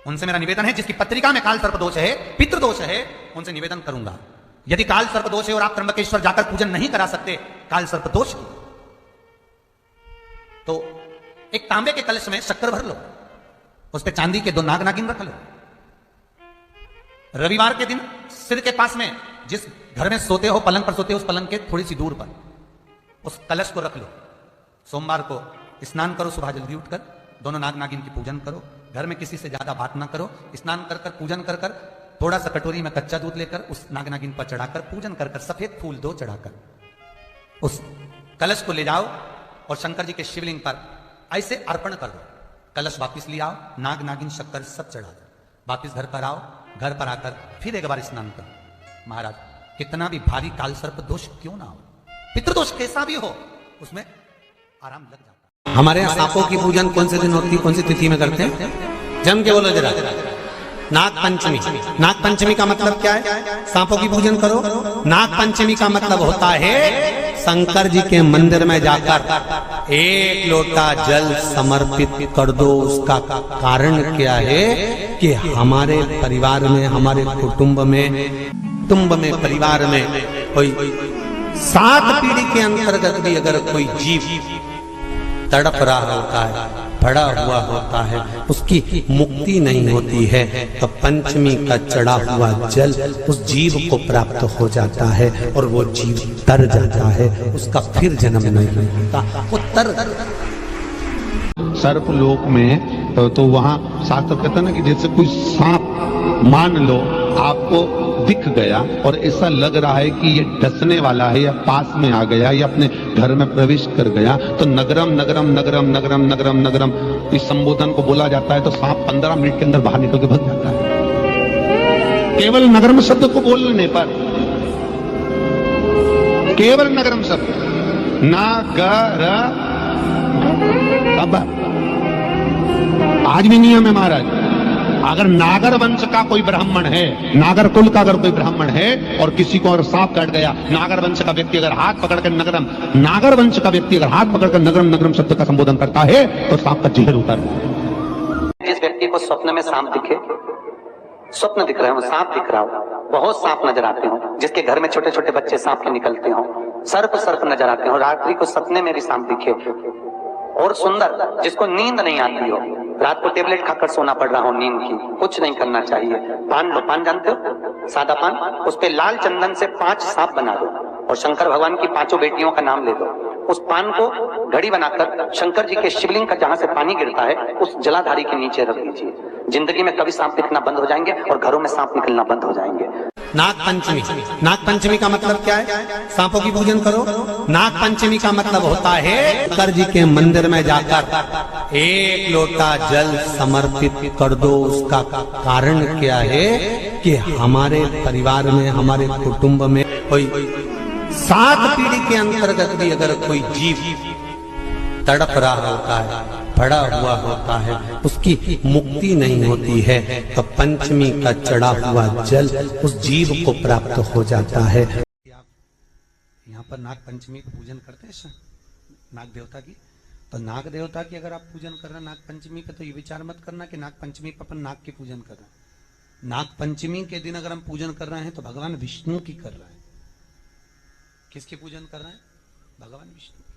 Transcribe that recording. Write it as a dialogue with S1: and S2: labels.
S1: उनसे मेरा निवेदन है, जिसकी पत्रिका में काल सर्प दोष है, पितृदोष है, उनसे निवेदन करूंगा, यदि काल सर्प दोष है और आप त्र्यंबकेश्वर जाकर पूजन नहीं करा सकते काल सर्प दोष की, तो एक तांबे के कलश में शक्कर भर लो, उस पे चांदी के 2 नाग नागिन रख लो। रविवार के दिन सिर के पास में जिस घर में सोते हो, पलंग पर सोते हो, उस पलंग के थोड़ी सी दूर पर उस कलश को रख लो। सोमवार को स्नान करो, सुबह जल्दी उठकर दोनों नाग नागिन की पूजन करो। घर में किसी से ज्यादा बात ना करो। स्नान कर कर पूजन कर कर थोड़ा सा कटोरी में कच्चा दूध लेकर उस नाग नागिन पर चढ़ाकर पूजन कर कर सफेद फूल 2 चढ़ाकर उस कलश को ले जाओ और शंकर जी के शिवलिंग पर ऐसे अर्पण कर दो। कलश वापिस ले आओ, नाग नागिन शक्कर सब चढ़ा दो, वापिस घर पर आओ। घर पर आकर फिर एक बार स्नान करो। महाराज, कितना भी भारी काल सर्प दोष क्यों ना हो, पितृदोष कैसा भी हो, उसमें आराम लग जाता है।
S2: हमारे यहाँ सांपों की पूजन कौन से दिन होती है, कौन सी तिथि में करते हैं? जम के बोलो जरा। नाग पंचमी। नाग पंचमी का मतलब क्या है? सांपों की पूजन करो। नाग पंचमी का मतलब होता है शंकर जी के मंदिर में जाकर 1 लोटा जल समर्पित कर दो। उसका कारण क्या है कि हमारे परिवार में, हमारे कुटुंब में परिवार में कोई 7 पीढ़ी के अंतर्गत भी अगर कोई जीव तड़प रहा होता है, पड़ा हुआ होता है, उसकी मुक्ति नहीं होती है, तो पंचमी का चढ़ा हुआ जल उस जीव को प्राप्त हो जाता है और वो जीव तर जाता है, उसका फिर जन्म नहीं होता, वो तर
S3: सर्प लोक में तो वहां शास्त्र कहता ना कि जैसे कोई सांप मान लो आपको दिख गया और ऐसा लग रहा है कि ये डसने वाला है या पास में आ गया या अपने घर में प्रवेश कर गया, तो नगरम नगरम नगरम नगरम नगरम नगरम इस संबोधन को बोला जाता है। तो सांप 15 मिनट के अंदर बाहर निकल के भाग जाता है, केवल नगरम शब्द को बोलने पर। केवल नगरम शब्द, नागर। अब आज भी नियम है महाराज, अगर नागर वंश का कोई ब्राह्मण है, नागर कुल का अगर कोई ब्राह्मण है और किसी को अगर सांप काट गया, नागर वंश का व्यक्ति अगर हाथ पकड़कर नगरम, नागर वंश का व्यक्ति अगर हाथ पकड़कर नगरम नगरम शब्द का संबोधन करता है तो सांप का जहर उतर।
S2: जिस व्यक्ति को स्वप्न में सांप दिखे, स्वप्न दिख रहा हो, सांप दिख रहा हो, बहुत सांप नजर आते हो, जिसके घर में छोटे छोटे बच्चे सांप के निकलते हो, सर्प नजर आते हो, रात्रि को सपने में भी सांप दिखे और सुंदर, जिसको नींद नहीं आती हो, रात को टेबलेट खाकर सोना पड़ रहा हो नींद की, कुछ नहीं करना चाहिए। पान लो, पान जानते हो, सादा पान, उस पे लाल चंदन से 5 सांप बना दो और शंकर भगवान की 5 बेटियों का नाम ले दो। उस पान को घड़ी बनाकर शंकर जी के शिवलिंग का जहां से पानी गिरता है उस जलाधारी के नीचे रख दीजिए। जिंदगी में कभी सांप दिखना बंद हो जाएंगे और घरों में सांप निकलना बंद हो जाएंगे।
S1: नाग पंचमी। नाग पंचमी का मतलब क्या है? सांपों की पूजन करो। नाग पंचमी का मतलब होता है शंकर जी के मंदिर में जाकर 1 लोटा जल समर्पित कर दो। उसका कारण क्या है कि हमारे परिवार में, हमारे कुटुंब में कोई 7 पीढ़ी के अंतर्गत भी अगर कोई जीव तड़प रहा होता है, पड़ा हुआ होता है, उसकी मुक्ति नहीं होती है, तो पंचमी का चढ़ा हुआ जल उस जीव को प्राप्त हो जाता है। आप यहाँ पर नाग पंचमी का पूजन करते हैं नाग देवता की, तो नाग देवता की अगर आप पूजन कर रहे हैं नाग पंचमी का, तो ये विचार मत करना कि नाग पंचमी पर अपन नाग की पूजन कर रहे हैं। नाग पंचमी के दिन अगर हम पूजन कर रहे हैं तो भगवान विष्णु की कर रहे हैं। किसकी पूजन कर रहे हैं? भगवान विष्णु।